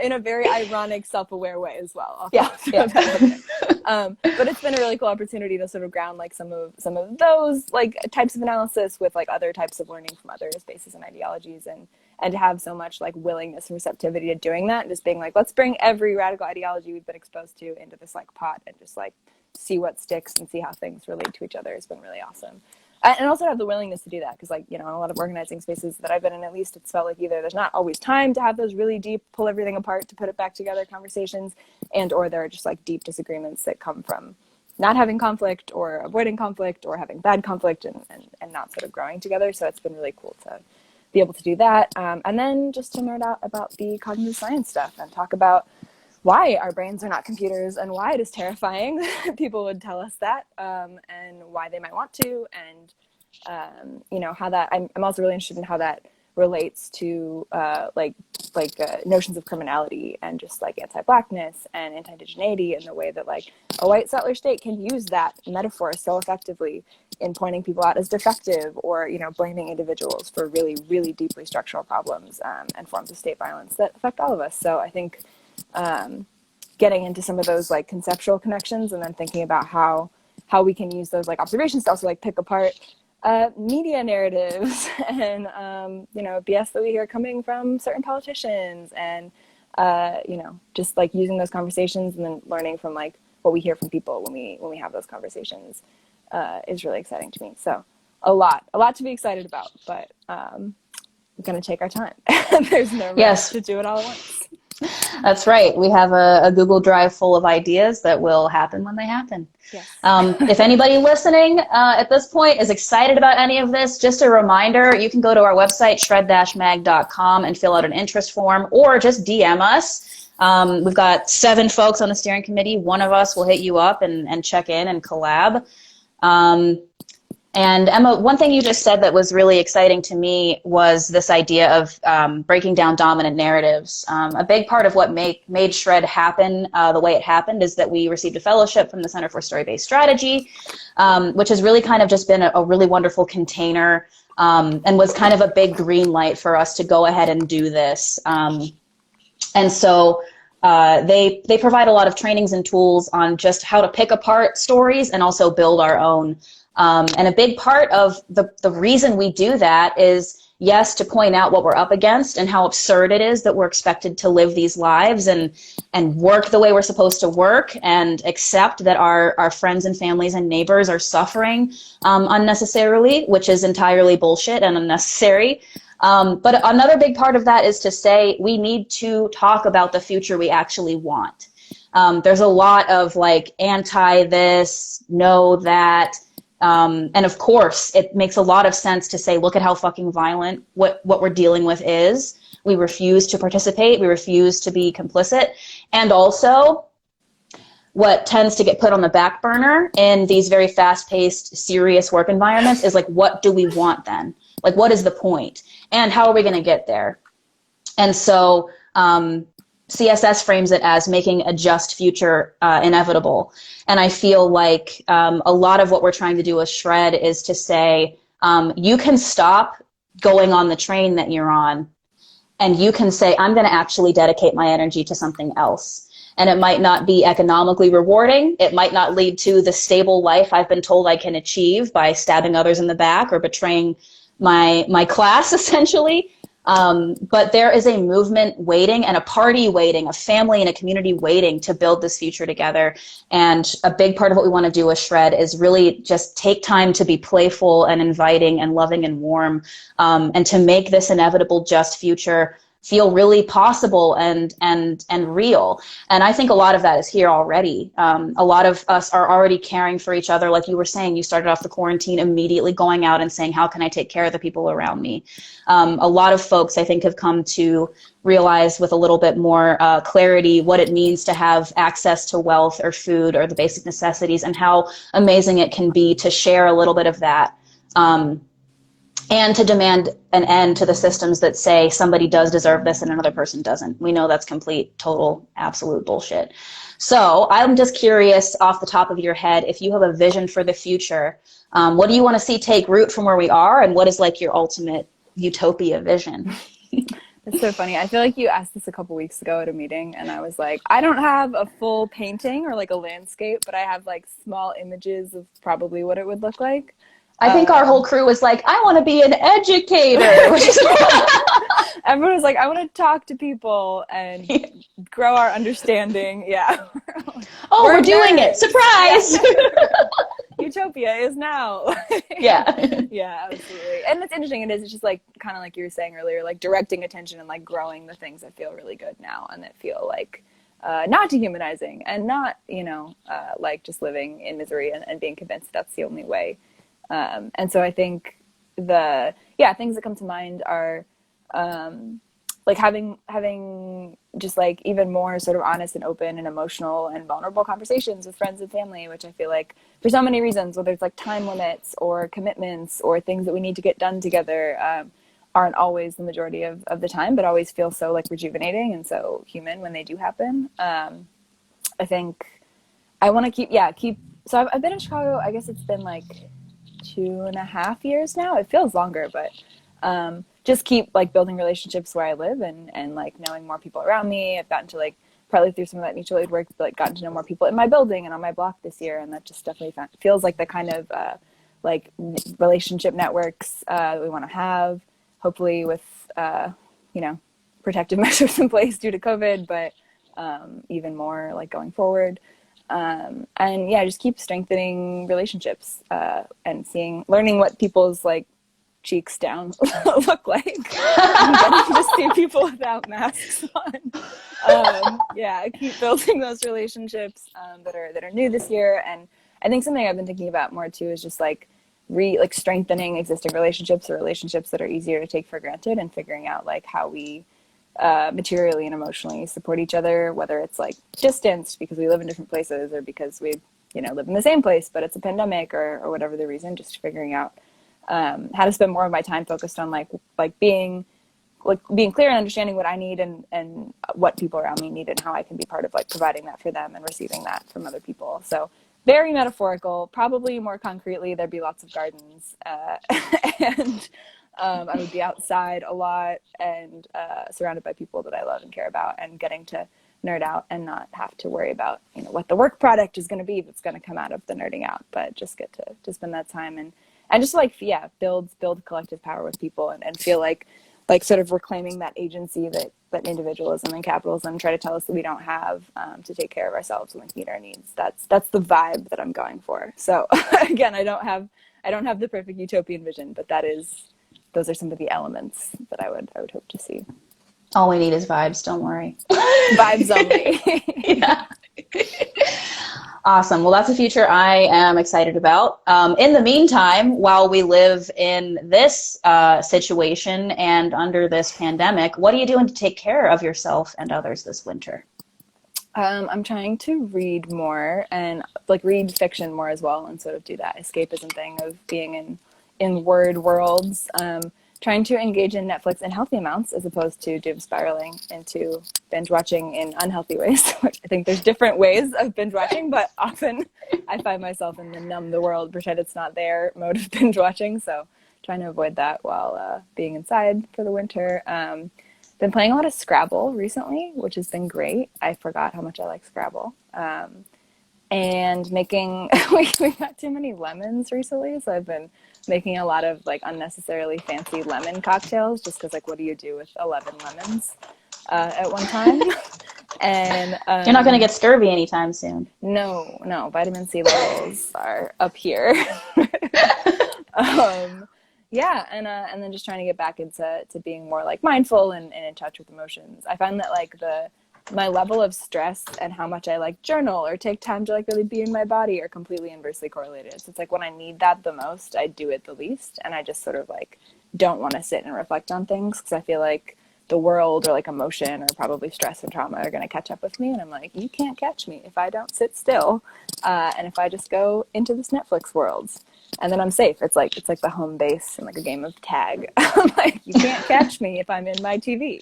In a very ironic, self-aware way as well. Yeah. But it's been a really cool opportunity to sort of ground like some of those like types of analysis with like other types of learning from other spaces and ideologies, and to have so much like willingness and receptivity to doing that, and just being like, let's bring every radical ideology we've been exposed to into this like pot and just like see what sticks and see how things relate to each other has been really awesome. And also have the willingness to do that, because like, in a lot of organizing spaces that I've been in, at least it's felt like either there's not always time to have those really deep, pull everything apart to put it back together conversations, and or there are just like deep disagreements that come from not having conflict or avoiding conflict or having bad conflict and not sort of growing together. So it's been really cool to be able to do that. And then just to nerd out about the cognitive science stuff and talk about why our brains are not computers and why it is terrifying that people would tell us that, and why they might want to, and how that I'm also really interested in how that relates to notions of criminality and just like anti-blackness and anti-indigeneity, and the way that like a white settler state can use that metaphor so effectively in pointing people out as defective, or blaming individuals for really, really deeply structural problems and forms of state violence that affect all of us. So I think getting into some of those like conceptual connections, and then thinking about how we can use those like observations to also like pick apart media narratives and BS that we hear coming from certain politicians, and just like using those conversations and then learning from like what we hear from people when we have those conversations is really exciting to me. So a lot to be excited about, but we're going to take our time. There's no rush to do it all at once. That's right. We have a Google Drive full of ideas that will happen when they happen. Yes. If anybody listening at this point is excited about any of this, just a reminder, you can go to our website, shred-mag.com, and fill out an interest form, or just DM us. We've got 7 folks on the steering committee. One of us will hit you up and check in and collab. And Emma, one thing you just said that was really exciting to me was this idea of breaking down dominant narratives. A big part of what made Shred happen the way it happened is that we received a fellowship from the Center for Story-Based Strategy, which has really kind of just been a really wonderful container, and was kind of a big green light for us to go ahead and do this. And so They provide a lot of trainings and tools on just how to pick apart stories and also build our own. And a big part of the reason we do that is, yes, to point out what we're up against and how absurd it is that we're expected to live these lives and work the way we're supposed to work and accept that our friends and families and neighbors are suffering unnecessarily, which is entirely bullshit and unnecessary. But another big part of that is to say we need to talk about the future we actually want. There's a lot of like anti this, no that. And of course, it makes a lot of sense to say, look at how fucking violent what we're dealing with is. We refuse to participate. We refuse to be complicit. And also, what tends to get put on the back burner in these very fast-paced, serious work environments is like, what do we want then? Like, what is the point? And how are we going to get there? And so CSS frames it as making a just future inevitable. And I feel like a lot of what we're trying to do with Shred is to say, you can stop going on the train that you're on, and you can say, I'm going to actually dedicate my energy to something else. And it might not be economically rewarding. It might not lead to the stable life I've been told I can achieve by stabbing others in the back or betraying my class, essentially. But there is a movement waiting and a party waiting, a family and a community waiting to build this future together. And a big part of what we want to do with Shred is really just take time to be playful and inviting and loving and warm, and to make this inevitable just future feel really possible and real. And I think a lot of that is here already. A lot of us are already caring for each other. Like you were saying, you started off the quarantine immediately going out and saying, how can I take care of the people around me? A lot of folks, I think, have come to realize with a little bit more clarity what it means to have access to wealth or food or the basic necessities, and how amazing it can be to share a little bit of that. And to demand an end to the systems that say somebody does deserve this and another person doesn't. We know that's complete, total, absolute bullshit. So I'm just curious, off the top of your head, if you have a vision for the future, what do you want to see take root from where we are, and what is like your ultimate utopia vision? It's so funny. I feel like you asked this a couple weeks ago at a meeting, and I was like, I don't have a full painting or like a landscape, but I have like small images of probably what it would look like. I think our whole crew was like, I want to be an educator. Which is everyone was like, I want to talk to people and grow our understanding. Yeah. Oh, we're doing it. Surprise. Utopia is now. Yeah. Yeah, absolutely. And it's interesting. It's just like, kind of like you were saying earlier, like directing attention and like growing the things that feel really good now and that feel like not dehumanizing and not, like just living in misery and being convinced that's the only way. And so I think things that come to mind are, like having just like even more sort of honest and open and emotional and vulnerable conversations with friends and family, which I feel like for so many reasons, whether it's like time limits or commitments or things that we need to get done together, aren't always the majority of the time, but always feel so like rejuvenating and so human when they do happen. I think I want to keep, so I've been in Chicago, I guess it's been like 2.5 years now. It feels longer, but just keep like building relationships where I live and like knowing more people around me. I've gotten to like, partly through some of that mutual aid work, but like gotten to know more people in my building and on my block this year, and that just definitely feels like the kind of like relationship networks that we want to have, hopefully with protective measures in place due to COVID, but even more like going forward. Just keep strengthening relationships and learning what people's like cheeks down look like. And getting to see people without masks on. Keep building those relationships that are new this year. And I think something I've been thinking about more too is just like strengthening existing relationships or relationships that are easier to take for granted, and figuring out like how we materially and emotionally support each other, whether it's like distanced because we live in different places or because we live in the same place but it's a pandemic or whatever the reason. Just figuring out how to spend more of my time focused on like being clear and understanding what I need and what people around me need, and how I can be part of like providing that for them and receiving that from other people. So very metaphorical. Probably more concretely, there'd be lots of gardens and I would be outside a lot and surrounded by people that I love and care about, and getting to nerd out and not have to worry about, you know, what the work product is going to be that's going to come out of the nerding out, but just get to spend that time and just like, yeah, build collective power with people, and feel like sort of reclaiming that agency that individualism and capitalism try to tell us that we don't have, to take care of ourselves and like meet our needs. That's the vibe that I'm going for. So again, I don't have the perfect utopian vision, but those are some of the elements that I would hope to see. All we need is vibes, don't worry. Vibes only. Yeah. Awesome. Well, that's a future I am excited about. In the meantime, while we live in this situation and under this pandemic, what are you doing to take care of yourself and others this winter? I'm trying to read more and like read fiction more as well, and sort of do that escapism thing of being in word worlds. Trying to engage in Netflix in healthy amounts as opposed to doom spiraling into binge watching in unhealthy ways. Which I think there's different ways of binge watching, but often I find myself in the numb the world, pretend it's not there mode of binge watching. So trying to avoid that while being inside for the winter. Been playing a lot of Scrabble recently, which has been great. I forgot how much I like Scrabble. And making, we got too many lemons recently, so I've been making a lot of like unnecessarily fancy lemon cocktails, just because like what do you do with 11 lemons at one time? And you're not going to get scurvy anytime soon. No, vitamin C levels are up here. Yeah, and then just trying to get back into being more like mindful and in touch with emotions. I find that like my level of stress and how much I like journal or take time to like really be in my body are completely inversely correlated. So it's like when I need that the most, I do it the least, and I just sort of like don't want to sit and reflect on things because I feel like the world or like emotion or probably stress and trauma are going to catch up with me, and I'm like, you can't catch me if I don't sit still, and if I just go into this Netflix world. And then I'm safe. It's like the home base in like a game of tag. I'm like, you can't catch me if I'm in my TV.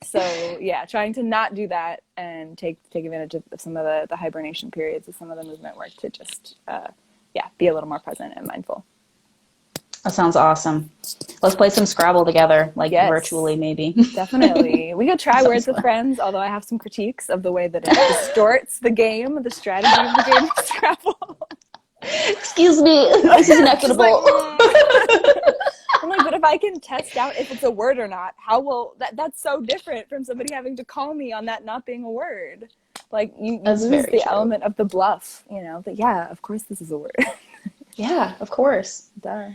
So yeah, trying to not do that and take advantage of some of the hibernation periods of some of the movement work to just be a little more present and mindful. That sounds awesome. Let's play some Scrabble together, like yes, virtually maybe. Definitely. We could try Words with Friends, although I have some critiques of the way that it distorts the game, the strategy of the game of Scrabble. Excuse me, this is inequitable. I'm like, but if I can test out if it's a word or not, how will that's so different from somebody having to call me on that not being a word. Like you lose the element of the bluff, you know, but yeah, of course this is a word. Yeah, of course. Duh.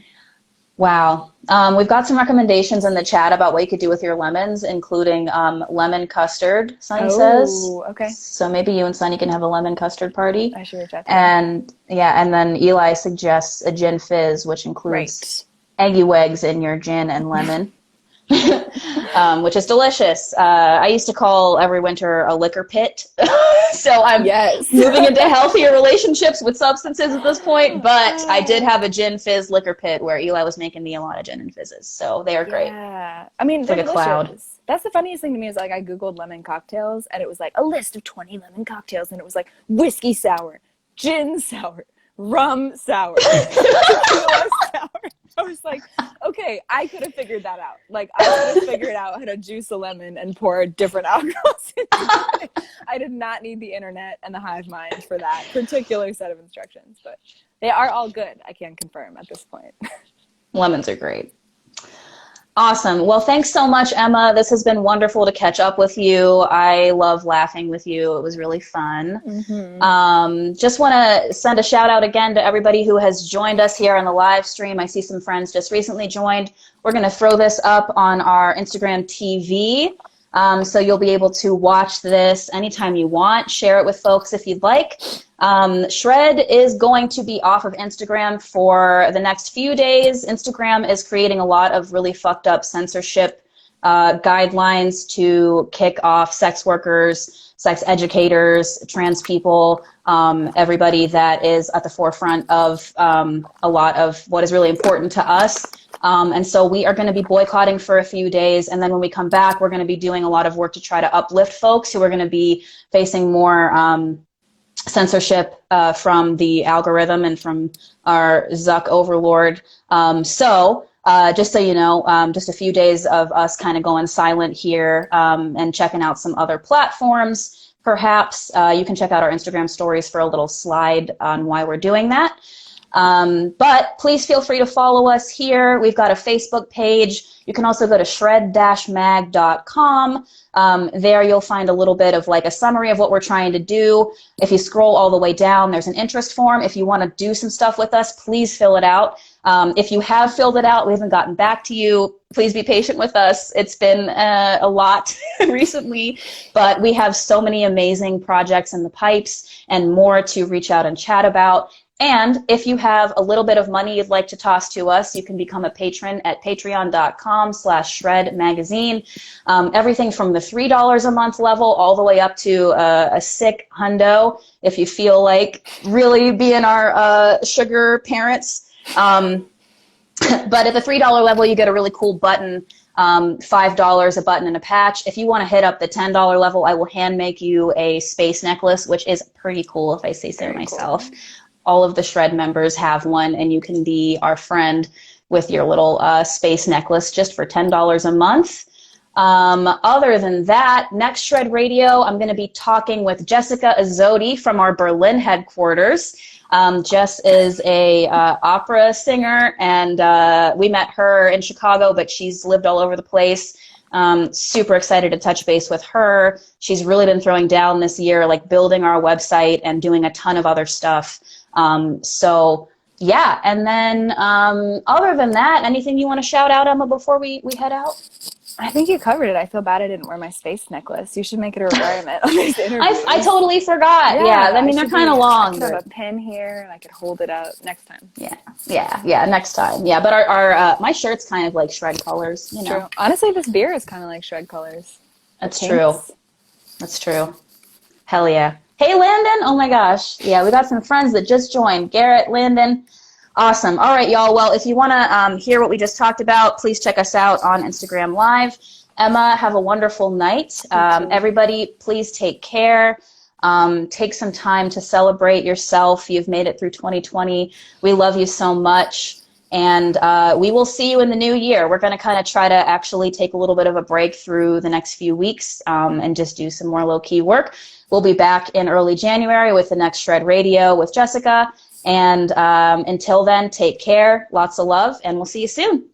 Wow. We've got some recommendations in the chat about what you could do with your lemons, including lemon custard, Sunny says. Okay. So maybe you and Sunny can have a lemon custard party. I should reach out to and then Eli suggests a gin fizz, which includes eggy wags in your gin and lemon. Which is delicious. I used to call every winter a liquor pit. So I'm moving into healthier relationships with substances at this point, but I did have a gin fizz liquor pit where Eli was making me a lot of gin and fizzes. So they are great. Yeah. I mean, it's they're like delicious. A cloud. That's the funniest thing to me is like I Googled lemon cocktails and it was like a list of 20 lemon cocktails and it was like whiskey sour, gin sour, rum sour, tequila sour. I was like, okay, I could have figured that out. Like, I could have figured out how to juice a lemon and pour different alcohols into it. I did not need the internet and the hive mind for that particular set of instructions. But they are all good, I can confirm at this point. Lemons are great. Awesome. Well, thanks so much, Emma. This has been wonderful to catch up with you. I love laughing with you. It was really fun. Mm-hmm. Just want to send a shout out again to everybody who has joined us here on the live stream. I see some friends just recently joined. We're going to throw this up on our Instagram TV. So you'll be able to watch this anytime you want. Share it with folks if you'd like. Shred is going to be off of Instagram for the next few days. Instagram is creating a lot of really fucked up censorship guidelines to kick off sex workers, sex educators, trans people, everybody that is at the forefront of a lot of what is really important to us. And so we are going to be boycotting for a few days. And then when we come back, we're going to be doing a lot of work to try to uplift folks who are going to be facing more censorship from the algorithm and from our Zuck overlord. Just so you know, just a few days of us kind of going silent here and checking out some other platforms. Perhaps you can check out our Instagram stories for a little slide on why we're doing that. But please feel free to follow us here. We've got a Facebook page. You can also go to shred-mag.com. There you'll find a little bit of like a summary of what we're trying to do. If you scroll all the way down, there's an interest form. If you want to do some stuff with us, please fill it out. If you have filled it out, we haven't gotten back to you, please be patient with us. It's been a lot recently, but we have so many amazing projects in the pipes and more to reach out and chat about. And if you have a little bit of money you'd like to toss to us, you can become a patron at patreon.com/shredmagazine. Everything from the $3 a month level all the way up to a sick hundo if you feel like really being our sugar parents. But at the $3 level, you get a really cool button, $5 a button and a patch. If you want to hit up the $10 level, I will hand make you a space necklace, which is pretty cool if I say so myself. Cool. All of the Shred members have one, and you can be our friend with your little space necklace just for $10 a month. Other than that, next Shred Radio, I'm going to be talking with Jessica Azzotti from our Berlin headquarters. Jess is a opera singer, and we met her in Chicago, but she's lived all over the place. Super excited to touch base with her. She's really been throwing down this year, like building our website and doing a ton of other stuff. So yeah, and then other than that, anything you want to shout out, Emma, before we head out? I think you covered it. I feel bad I didn't wear my space necklace. You should make it a requirement on these interviews. I totally forgot. Yeah, I mean, they're kind of long. I could have a pin here, and I could hold it out next time. Yeah, next time. Yeah, but our my shirt's kind of like Shred colors, you know. True. Honestly, this beer is kind of like Shred colors. That's true. That's true. Hell yeah. Hey, Landon. Oh, my gosh. Yeah, we got some friends that just joined. Garrett, Landon. Awesome. All right, y'all. Well, if you want to hear what we just talked about, please check us out on Instagram Live. Emma, have a wonderful night. Everybody, please take care. Take some time to celebrate yourself. You've made it through 2020. We love you so much. And we will see you in the new year. We're going to kind of try to actually take a little bit of a break through the next few weeks and just do some more low-key work. We'll be back in early January with the next Shred Radio with Jessica. And until then, take care, lots of love, and we'll see you soon.